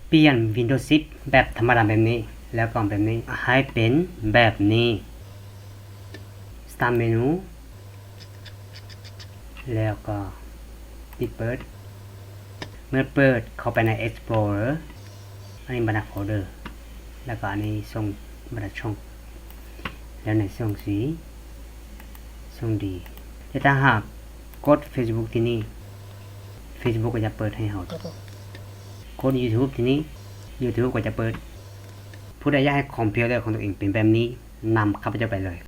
เปลี่ยน Windows 10 แบบธรรมดาแบบนี้แล้วก็แบบนี้ให้เป็นแบบนี้ Start Menu แล้วก็ปิดเปิดเมื่อเปิดเข้าไปใน Explorer อันนี้บรรดาโฟลเดอร์แล้วก็อันนี้ส่งบรรดาช่องแล้วในส่งสีส่งดีแต่ถ้าหากกด Facebook ที่นี่ Facebook ก็จะเปิดให้เรากด YouTube ที่นี่ YouTube ก็จะเปิดผู้ใดอยากให้คอมพิวเตอร์ของตัวเองเป็นแบบนี้นำข้าพเจ้าไปเลย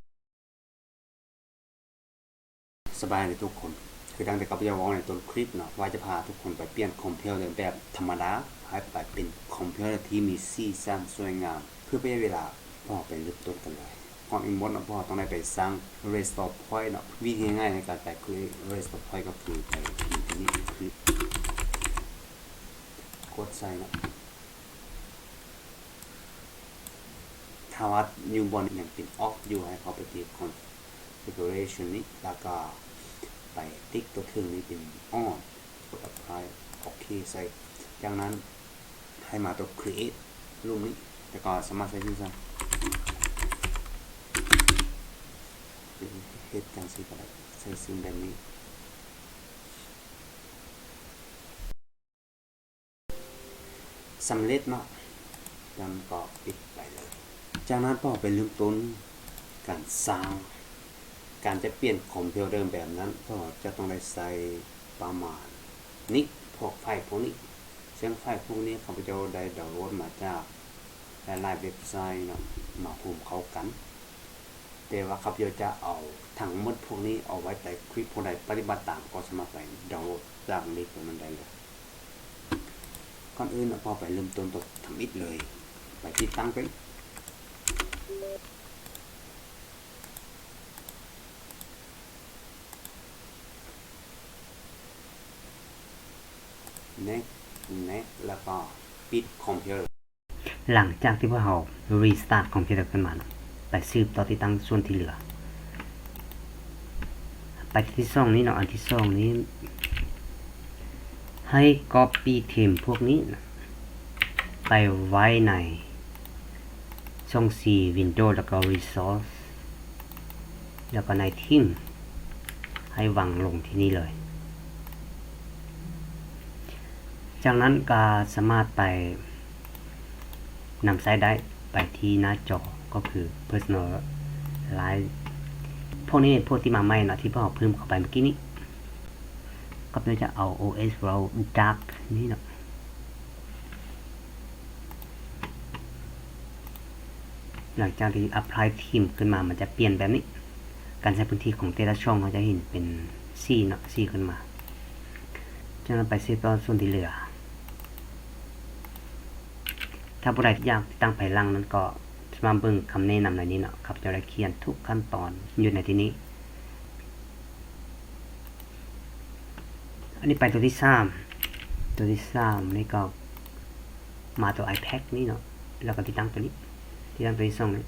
สบายเลยทุกคนคือดังแต่ข้าพเจ้าบอกในต้นคลิปเนาะว่าจะพาทุกคนไปเปลี่ยนคอมพิวเตอร์แบบธรรมดาให้ไปเป็นคอมพิวเตอร์ที่มีสีสันสวยงามเพื่อประหยัดเวลาพ่อไปเริ่มต้นกันเลยก่อนอื่นหมดนะพ่อต้องได้ไปสร้าง restore point เนาะวิธีง่ายในการไป create restore point ก็คือไปที่นี่คือกดใส่เนาะถ้าว่าอยู่บนอย่างเป็น off อยู่ให้เขาไปที่ configuration นี้แล้วก็ไปติ๊กตัวเครื่องนี้เป็น on กด apply โอเคใส่จากนั้นให้มาตัว create รูปนี้แล้วก็สามารถใช้ที่สั่งเฮ็ดจังซี่ก็ได้ใส่ซิมแบบนี้สำเร็จเนาะแล้วก็ปิดไปเลยจากนั้นก็ไปเริ่มต้นการสร้างการจะเปลี่ยนคอมพิวเตอร์แบบนั้นก็จะต้องได้ใส่ประมาณนี้พวกไฟล์พวกนี้ซึ่งไฟล์พวกนี้ข้าพเจ้าได้ดาวน์โหลดมาจากหลายๆเว็บไซต์เนาะมาภูมิเข้ากันแต่ว่าข้าพเจ้าจะเอาทั้งหมดพวกนี้เอาไว้แต่คลิปผู้ใดปฏิบัติตามก็สามารถไปดาวน์โหลดจากลิงก์ตรงนั้นได้เลยก่อนอื่นพอไปเริ่มต้นตัวทำอิฐเลยไปติดตั้งไปเน็กแล้วก็ปิดคอมพิวเตอร์หลังจากที่พวกเรา restart คอมพิวเตอร์ขึ้นมาไปสืบต่อติดตั้งส่วนที่เหลือไปที่ช่องนี้เนาะอันที่ช่องนี้ให้ copy theme พวกนี้นะไปไว้ในช่อง C Windows แล้วก็ Resource แล้วก็ใน Team ให้วางลงที่นี่เลยจากนั้นก็สามารถไปนำไซต์ได้ไปที่หน้าจอก็คือ Personalize พวกนี้พวกที่มาใหม่นะที่พ่อเพิ่มเข้าไปเมื่อกี้นี้ก็จะเอา OS Raw Dark นี่เนาะหลังจากที่ apply theme ขึ้นมามันจะเปลี่ยนแบบนี้การใช้พื้นที่ของแต่ละช่องเราจะเห็นเป็นสีเนาะสีขึ้นมาจากนั้นไปเซฟต่อส่วนที่เหลือถ้าผู้ใดอยากติดตั้งภายหลังนั้นก็มาเบิ่งคำแนะนำในนี้เนาะครับจะได้เขียนทุกขั้นตอนอยู่ในที่นี้อันนี้ไปตัวที่3นี่ก็มาตัว iPad นี่เนาะแล้วก็ติดตั้งตัวนี้ติดตั้งตัวที่2นี้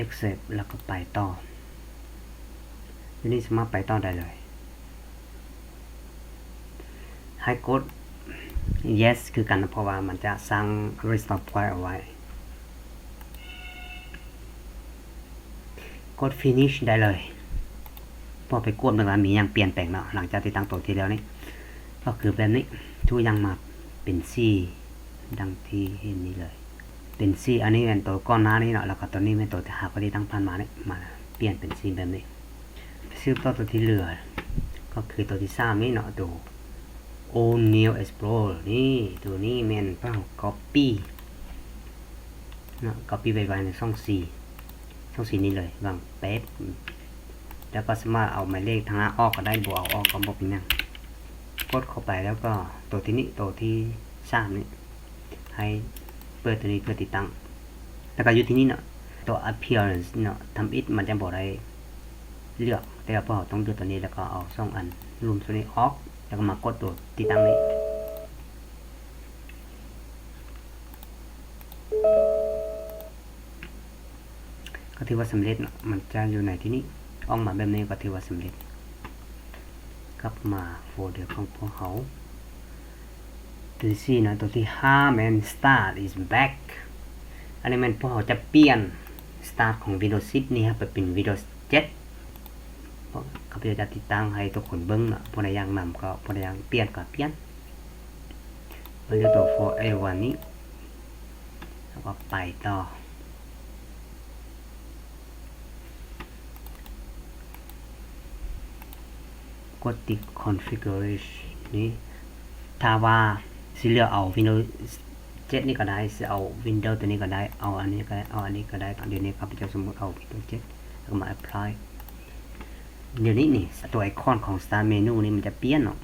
accept แล้วก็ไปต่อทีนี้สามารถไปต่อได้เลยให้กด yes คือกันเพราะว่ามันจะสร้าง restore point เอาไว้กด finish ได้เลยพอไปกวดมันมีอย่างเปลี่ยนแปลงเนาะหลังจากติดตั้งตัวที่แล้วนี่ก็คือแบบนี้ทุกอย่างมาเป็นสีดังที่เห็นนี้เลยเป็นสีอันนี้เป็นตัวก้อนหน้านี้เนาะแล้วก็ตัวนี้เป็นตัวที่หากว่าที่ตั้งผ่านมาเนี่ยมาเปลี่ยนเป็นสีแบบนี้ซึ่งตัวที่เหลือก็คือตัวที่3นี่เนาะตัว All New Explorer นี่ตัวนี้แม่นเปล่า copy เนาะ copy ไว้ในช่อง4นี้เลยวางเป๊ะแล้วก็สามารถเอาหมายเลขทางหน้าออกก็ได้บวกเอาออกก็บอกเป็นยังกดเข้าไปแล้วก็ตัวที่นี้ตัวที่3นี้ให้เปิดตัวนี้เพื่อติดตั้งแล้วก็อยู่ที่นี่เนาะตัว appearance เนาะทำอิฐมันจะบอกได้เลือกแต่พอต้องดูตัวนี้แล้วก็เอา2อันรวมตัวนี้ออกแล้วก็มากดตัวติดตั้งนี้ก ก็ถือว่าสำเร็จเนาะมันจะอยู่ในที่นี้ออกมาแบบนี้ก็ถือว่าสำเร็จกลับมาโฟลเดอร์ของพวกเขาตัวที่4นะตัวที่5 and start is back อันนี้มันพวกเขาจะเปลี่ยน start ของ Windows 10นี่ครับไปเป็น Windows 7เขาจะติดตั้งให้ทุกคนเบิ่งเนาะพวกใดอย่างนำก็พวกใดอย่างเปลี่ยนก็เปลี่ยนเราจะตัว for everyone นี้แล้วก็ไปต่อกดติด configuration นี้ถ้าว่าสิเลือกเอา Windows 7นี่ก็ได้สิเอา Windows ตัวนี้ก็ได้เอาอันนี้ก็ได้เอาอันนี้ก็ได้เดี๋ยวนี้ครับจะสมมติเอา Windows 7แล้วก็มา apply เดี๋ยวนี้นี่ตัวไอคอนของ Start Menu นี่มันจะเปลี่ยนเนาะ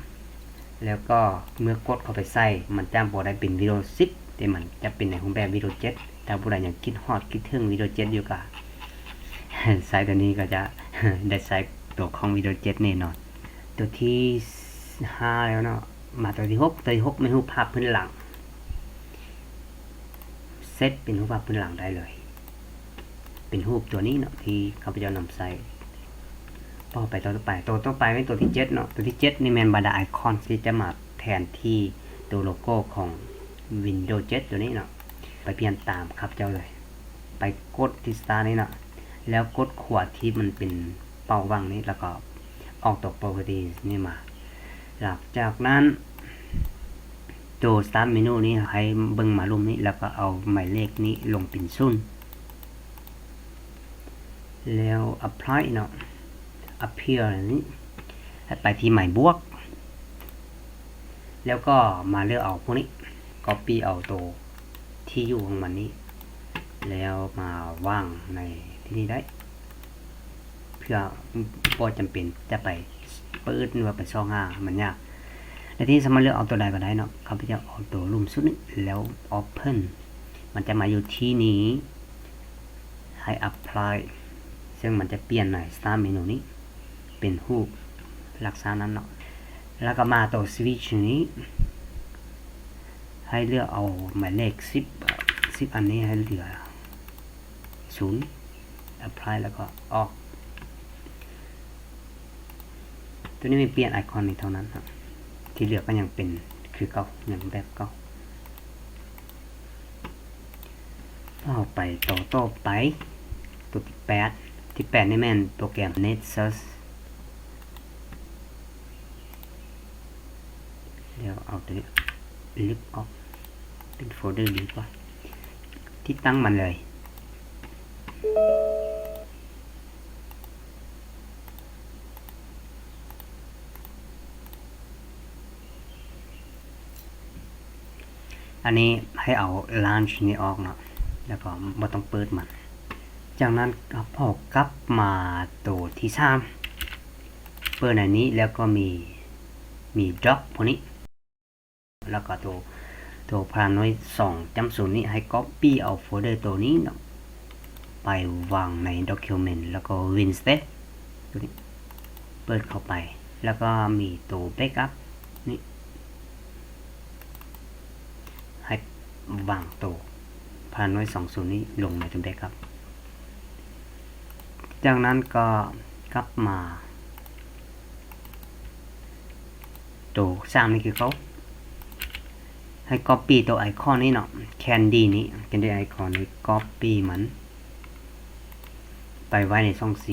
แล้วก็เมื่อกดเข้าไปใส่มันจะบ่ได้เป็น Windows 10แต่มันจะเป็นในของแบบ Windows 7ถ้าผู้ใดยังคิดฮอดคิดถึง Windows 7อยู่ก็ ใส่ตัวนี้ก็จะได้ใส่ตัวของ Windows 7แน่นอนตัวที่5แล้วเนาะมาตัวที่6ไม่รูปภาพพื้นหลังเซตเป็นรูปภาพพื้นหลังได้เลยเป็นรูปตัวนี้เนาะที่เขาพเจ้านำใส่พอไปตัวต่อไปเป็นตัวที่7เนาะตัวที่7นี่แมนบาดาไอคอนที่จะมาแทนที่ตัวโลโก้ของ Windows 7ตัวนี้เนาะไปเปลี่ยนตามครับเจ้าเลยไปกดที่ Start นี่เนาะแล้วกดขวดที่มันเป็นเป้าว่างนี้แล้วก็ออกตัว Properties นี่มาหลังจากนั้นตัว Start Menu นี้ให้เบิ่งมาลุ่มนี้แล้วก็เอาหมายเลขนี้ลงเป็น0แล้ว Apply เนาะ Appear นี้ไปที่หมายบวกแล้วก็มาเลือกเอาพวกนี้ Copy เอาตัวที่อยู่ของมันนี้แล้วมาว่างในที่นี้ได้เพื่อบ่จำเป็นจะไปเปิดหรือว่าไปช่องมันยากและที่สามารถเลือกเอาตัวใดก็ได้เนาะเขาจะเอาตัวลุ่มสุดนี้แล้ว Open มันจะมาอยู่ที่นี้ให้ Apply ซึ่งมันจะเปลี่ยนหน่อย Start Menu นี้เป็นรูปลักษณะนั้นเนาะแล้วก็มาตัว Switch นี้ให้เลือกเอาหมายเลข10อันนี้ให้เหลือ0 Apply แล้วก็ออกตัวนี้ไม่เปลี่ยนไอคอนนี้เท่านั้นครับที่เหลือก็ยังเป็นคือเก่าอย่างแบบเก่าเอาไปต่อไปตัวที่8นี่แม่นโปรแกรม Nexus เดี๋ยวเอาตัวนี้ลิฟต์ออกเป็นโฟลเดอร์ดีกว่าที่ตั้งมันเลยอันนี้ให้เอา launch นี้ออกเนาะแล้วก็ไม่ต้องเปิดมันจากนั้นพอกลับมาตัวที่3เปิดอันนี้แล้วก็มี dock พวกนี้แล้วก็ตัวพาราโนอยด์2.0นี้ให้ copy เอาโฟลเดอร์ตัวนี้เนาะไปวางใน document แล้วก็ WinState ตัวนี้เปิดเข้าไปแล้วก็มีตัว backup นี่ให้วางตัวพาราโนอยด์2.0นี้ลงในตัว backup จากนั้นก็กลับมาตัว3นี่คือเขาให้ copy ตัวไอคอนนี้เนาะ Candy นี้ Candy ไอคอนนี้ copy มันไปไว้ในช่อง4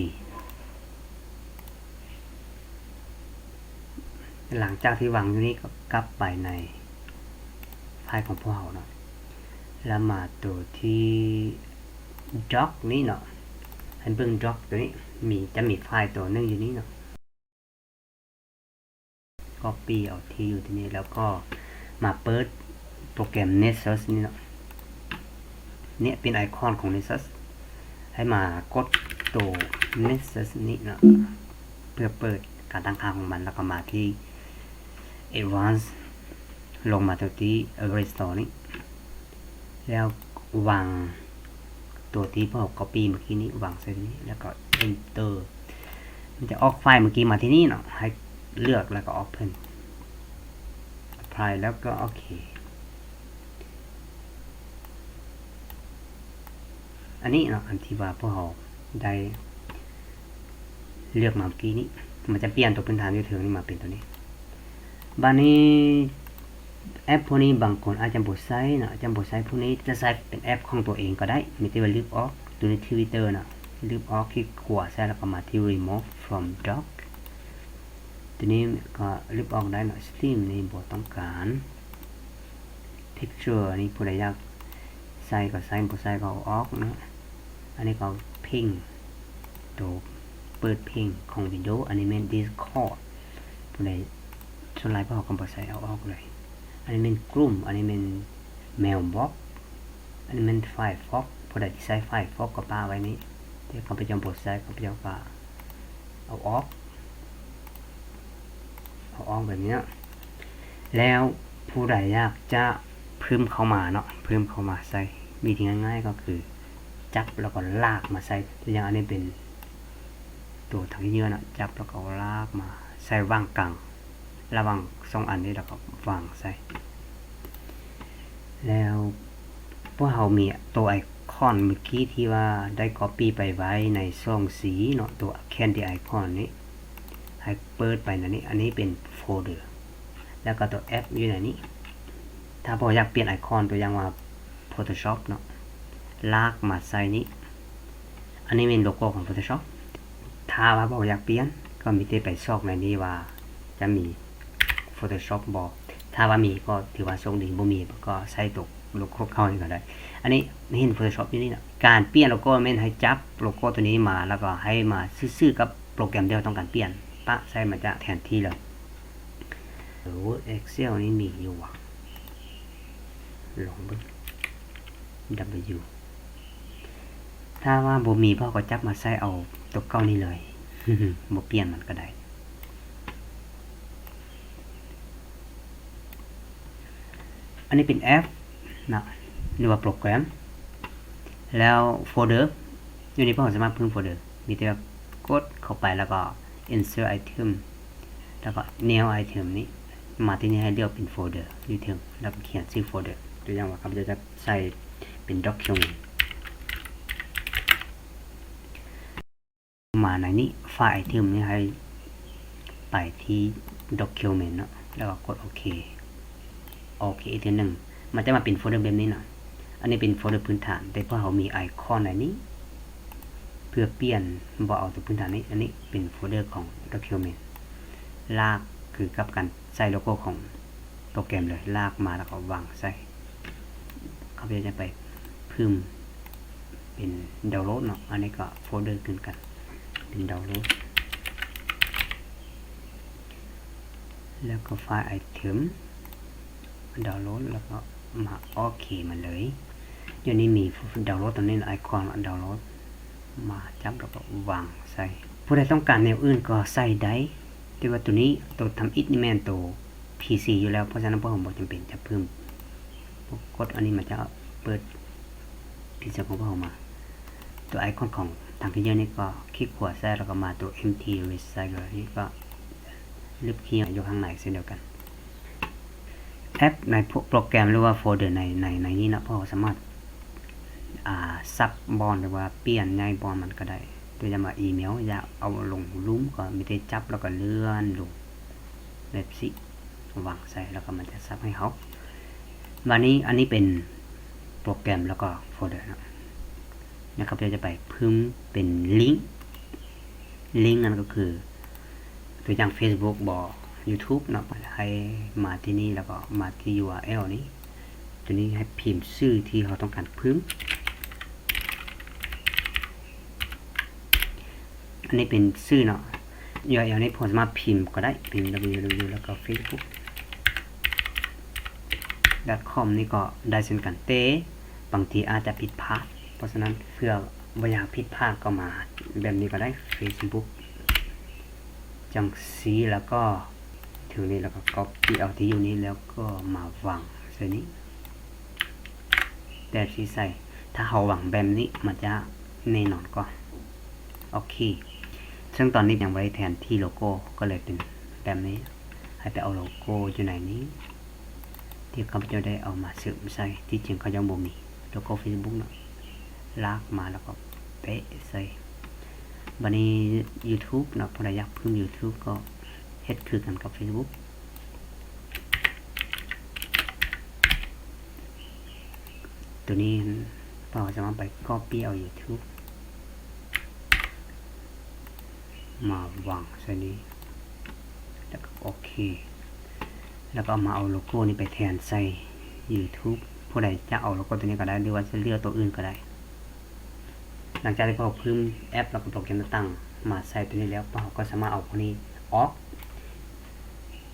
หลังจากที่วางอยู่นี้ก็กลับไปในไฟล์ของพวกเราเนาะแล้วมาตัวที่ dock นี้เนาะให้เบิ่ง dock ตัวนี้จะมีไฟล์ตัวนึงอยู่นี้เนาะ copy เอาที่อยู่ที่นี้แล้วก็มาเปิดโปรแกรม Nexus นี่เนาะเนี่ยเป็นไอคอนของ Nexus ให้มากดตัว Nexus นี่เนาะเพื่อเปิดการตั้งค่าของมันแล้วก็มาที่ Advanced ลงมาตัวที่ Restore นี่แล้ววางตัวที่พวก copy เมื่อกี้นี้วางใส่นี้แล้วก็ Enter มันจะออกไฟล์เมื่อกี้มาที่นี่เนาะให้เลือกแล้วก็ Open Apply แล้วก็โอเคอันนี้เนาะอันที่ว่าพวกเรา ได้เลือกมาเมื่อกี้นี้มันจะเปลี่ยนตัวพื้นฐานอยู่ถึงนี่มาเป็นตัวนี้บัดนี้แอปพวกนี้บางคนอาจจะบ่ใช้นะอาจจะบ่ใช้พวกนี้จะใช้เป็นแอปของตัวเองก็ได้มีแต่ว่าลืมออกตัวใน Twitter นะลืมออกคลิกขวาใส่แล้วก็มาที่ remove from dock ตัวนี้ก็ลืมออกได้นะ Steam นี่บ่ต้องการ picture นี่ผู้ใดอยากใส่ก็ใส่บ่ใส่ก็เอาออกนะอันนี้ก็พิงตัวเปิดเพลงของ Windows อันนี้เป็น Discord ผู้ใดส่วนหลายพวกเขาก็บ่ใส่เอาออกเลยอันนี้เป็นกลุ่มอันนี้เป็น Mailbox อันนี้เป็น Firefox ผู้ใดที่ใช้ Firefox ก็ป้าไว้นี้ที่เขาไปจำบ่ใช้เขาไปจำก็เอาออกแบบนี้แล้วผู้ใดอยากจะเพิ่มเข้ามาเนาะเพิ่มเข้ามาใส่วิธีง่ายๆก็คือจับแล้วก็ลากมาใส่ตัวอย่างอันนี้เป็นตัวถังเยอะนะจับแล้วก็ลากมาใส่วางกลางระหว่าง2อันนี้แล้วก็วางใส่แล้วพวกเรามีตัวไอคอนเมื่อกี้ที่ว่าได้ copy ไปไว้ในช่องสีเนาะตัว candy icon นี้ให้เปิดไปนะนี่อันนี้เป็นโฟลเดอร์แล้วก็ตัวแอปอยู่ในนี้ถ้าพออยากเปลี่ยนไอคอนตัวอย่างว่า Photoshop เนาะลากมาใส่นี้อันนี้เป็นโลโก้ของ Photoshop ถ้าว่าพออยากเปลี่ยนก็มีแต่ไปซอกในนี้ว่าจะมี Photoshop บ่ถ้าว่ามีก็ถือว่าโชคดีบ่มีก็ใส่ตัวโลโก้เข้านี่ก็ได้อันนี้เห็น Photoshop อยู่นี่นะการเปลี่ยนโลโก้แม่นให้จับโลโก้ตัวนี้มาแล้วก็ให้มาซื่อๆกับโปรแกรมที่เราต้องการเปลี่ยนปะใส่มาจะแทนที่เลยWord Excel นี่มีอยู่ว่ะลองเบิ่ง W ถ้าว่าบ่มีพ่อก็จับมาใส่เอาตัวเก่านี่เลย บ่เปลี่ยนมันก็ได้อันนี้เป็นแอปนะหรือว่าโปรแกรมแล้วโฟลเดอร์อยู่นี่พ่อสามารถเพิ่มโฟลเดอร์มีแต่กดเข้าไปแล้วก็ insert item แล้วก็ new item นี้มาที่นี่ให้เลือกเป็นโฟลเดอร์อยู่ถึงแล้วก็เขียนชื่อโฟลเดอร์ตัวอย่างว่าครับจะใส่เป็น document มาในนี้ไฟล์ item นี้ให้ไปที่ document เนาะแล้วก็กดโอเคอีกทีนึงมันจะมาเป็นโฟลเดอร์แบบนี้เนาะอันนี้เป็นโฟลเดอร์พื้นฐานแต่พอเรามีไอคอนในนี้เพื่อเปลี่ยนบ่เอาตัวพื้นฐานนี้อันนี้เป็นโฟลเดอร์ของ document ลากคือกับการใส่โลโก้ของโปรแกรมเลยลากมาแล้วก็วางใส่เขาจะไปเพิ่มเป็นดาวน์โหลดเนาะอันนี้ก็โฟลเดอร์ขึ้นกันเป็นดาวน์โหลดแล้วก็ไฟล์ไอเทมดาวน์โหลดแล้วก็มาโอเคมันเลยเดี๋ยวนี้มีดาวน์โหลดตรงนี้ไอคอนดาวน์โหลดมาจับแล้วก็วางใส่ผู้ใดต้องการแนวอื่นก็ใส่ได้แต่ว่าตัวนี้ตัวทำอิทนี่แม่นตัว PC อยู่แล้วเพราะฉะนั้นพวกผมบอกจำเป็นจะเพิ่มกดอันนี้มันจะเปิดพิเศษของพวกผมมาตัวไอคอนของทางพิเศษนี่ก็คลิกขวาใส่แล้วก็มาตัว empty recycle นี่ก็ลึกคีย์อยู่ข้างในเช่นเดียวกันแอปในโปรแกรมหรือว่าโฟลเดอร์ในนี้นะพวกเราสามารถซับบอลหรือว่าเปลี่ยนย้ายบอลมันก็ได้โดยจะมาอีเมลอยากเอาลงลุ่มก็มีแต่จับแล้วก็เลื่อนลงแบบสิวางใส่แล้วก็มันจะซับให้เขาวันนี้อันนี้เป็นโปรแกรมแล้วก็โฟลเดอร์นะครับเราจะไปเพิ่มเป็นลิงก์นั่นก็คือตัวอย่าง Facebook บอก YouTube เนาะให้มาที่นี่แล้วก็มาที่ URL นี้ตัวนี้ให้พิมพ์ชื่อที่เขาต้องการเพิ่มอันนี้เป็นชื่อเนาะ URL นี้ผมสามารถพิมพ์ก็ได้พิมพ์ www แล้วก็ facebook.com นี่ก็ได้เช่นกันแต่บางทีอาจจะผิดพลาดเพราะฉะนั้นเพื่อบ่อยากผิดพลาดก็มาแบบนี้ก็ได้ Facebook จังสีแล้วก็ถึงนี้แล้วก็ copy เอาที่อยู่นี้แล้วก็มาวางใส่นี้แต่ที่ใส่ถ้าเขาวางแบบนี้มันจะแน่นอนก็โอเคซึ่งตอนนี้ยังไว้แทนที่โลโก้ก็เลยเป็นแบบนี้ให้ไปเอาโลโก้อยู่ไหนนี้ที่เขาจะได้เอามาเสริมใส่ที่จริงเขายังบ่มีโลโก้ Facebook เนาะลากมาแล้วก็เป๊ะใส่ บัดนี้ YouTube เนาะผู้ใดอยากเพิ่ม YouTube ก็เฮ็ดคือกันกับ Facebook ตัวนี้เราจะมาไป copy เอา YouTube มาวางใส่นี้แล้วก็โอเคแล้วก็มาเอาโลโก้นี้ไปแทนใส่ YouTube ผู้ใดจะเอาโลโก้ตัวนี้ก็ได้หรือว่าจะเลือกตัวอื่นก็ได้หลังจากที่เราเพิ่มแอปแล้วก็โปรแกรมต่างๆมาใส่ตัวนี้แล้วเราก็สามารถเอาพวกนี้ออก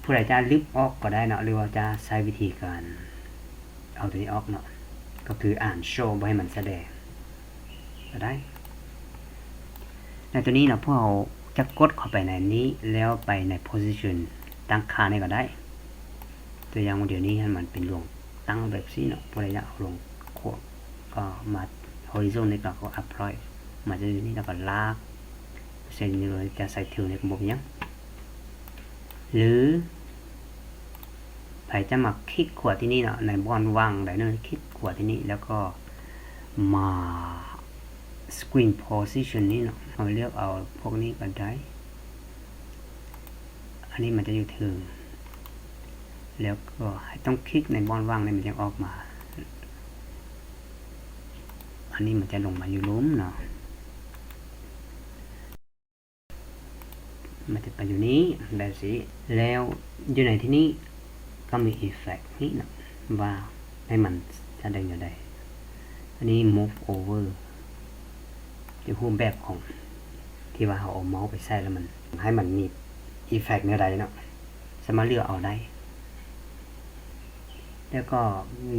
ผู้ใดจะลบออกก็ได้เนาะหรือว่าจะใช้วิธีการเอาตัวนี้ออกเนาะก็คืออ่านโชว์บ่ให้มันแสดงก็ได้ในตัวนี้เนาะพวกเราจะกดเข้าไปในนี้แล้วไปใน position ตั้งค่านี่ก็ได้ตัวอย่างเดี๋ยวนี้มันเป็นลงตั้งแบบนี้เนาะผู้ใดอยากเอาลงควบก็มา horizon นี่ก็ apply มาจากนี้แล้วก็ลากเส้นนี้เลยจะใส่ถึงในระบบยังหรือใครจะมาคลิกขวดที่นี่เนาะในบอลว่างได้เนาะคลิกขวดที่นี่แล้วก็มา screen position นี่เนาะเราเลือกเอาพวกนี้ก็ได้อันนี้มันจะอยู่ถึงแล้วก็ให้ต้องคลิกในบอลว่างนี่มันจะออกมาอันนี้มันจะลงมาอยู่ลุ่มเนาะมันจะไปอยู่นี้แบบนี้แล้วอยู่ในที่นี้ก็มี effect นี่เนาะว่าให้มันแสดงอยู่ได้อันนี้ move over จะพูดแบบของที่ว่าเอาเมาส์ไปใส่แล้วมันให้มันมี effect ในใดเนาะสามารถเลือกเอาได้แล้วก็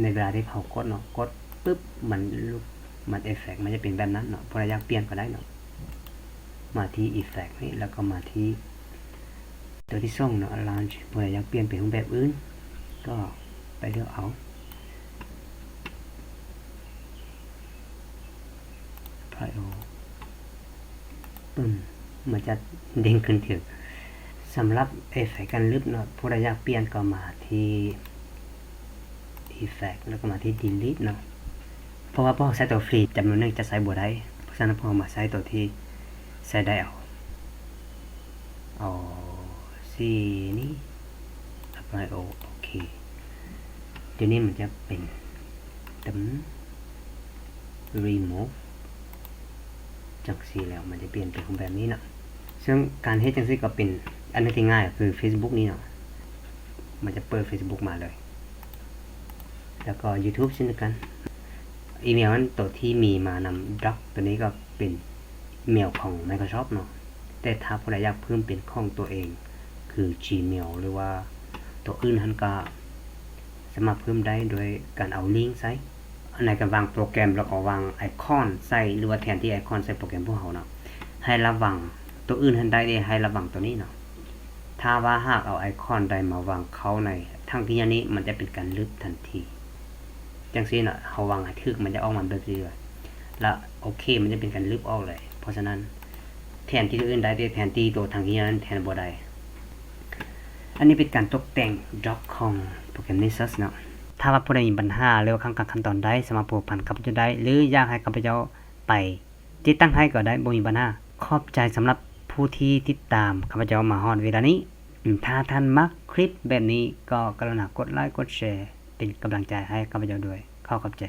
ในเวลาที่เขากดเนาะกดปึ๊บมันลุกมัน effect มันจะเป็นแบบนั้นเนาะพอเราอยากเปลี่ยนก็ได้เนาะมาที่ effect นี่แล้วก็มาที่ตัวที่ส่งเนาะ launch พอเราอยากเปลี่ยนเป็นรูปแบบอื่นก็ไปเลือกเอาพายโอมันจะเด้งขึ้นถึงสำหรับเอฟเฟกต์การลึกเนาะผู้ใดอยากเปลี่ยนก็มาที่ effect แล้วก็มาที่ delete เนาะเพราะว่าพอใช้ตัวฟรีจำนวนนึงจะใช้บ่ได้เพราะฉะนั้นพอมาใช้ตัวที่ใช้ได้เอาสีนี้ apply โอเคเดี๋ยวนี้มันจะเป็นremove จังสีแล้วมันจะเปลี่ยนเป็นของแบบนี้เนาะซึ่งการเฮ็ดจังซี่ก็เป็นอันนึงที่ง่ายคือ Facebook นี่เนาะมันจะเปิด Facebook มาเลยแล้วก็ YouTube เช่นเดียวกันอีเมลนั้นตัวที่มีมานำ Doc ตัวนี้ก็เป็นอีเมลของ Microsoft เนาะแต่ถ้าผู้ใดอยากเพิ่มเป็นของตัวเองคือ Gmail หรือว่าตัวอื่นท่านก็สามารถเพิ่มได้โดยการเอาลิงก์ใส่อันไหนก็วางโปรแกรมแล้วก็วางไอคอนใส่หรือว่าแทนที่ไอคอนใส่โปรแกรมพวกเขาเนาะให้ระวังตัวอื่นท่านได้ให้ระวังตัวนี้เนาะถ้าว่าหากเอาไอคอนใดมาวางเขาในทั้งที่นี้มันจะเป็นการลบทันทีจังซี่เนาะเฮาวางให้ถึกมันจะออกมาแบบนี้เลยแล้วโอเคมันจะเป็นการลบออกเลยเพราะฉะนั้นแทนที่ตัวอื่นได้แทนที่ตัวทางที่นั้นแทนบ่ได้อันนี้เป็นการตกแต่ง Doc ของโปรแกรม Nessus เนาะถ้าว่าผู้ใดมีปัญหาหรือขั้นตอนใดสามารถผูกพันกับเราได้หรืออยากให้กับเราไปติดตั้งให้ก็ได้บ่มีปัญหาขอบใจสำหรับผู้ที่ติดตามข้าพเจ้ามาฮอดเวลานี้ถ้าท่านมักคลิปแบบนี้ก็กรุณากดไลค์กดแชร์เป็นกำลังใจให้ข้าพเจ้าด้วยขอบใจ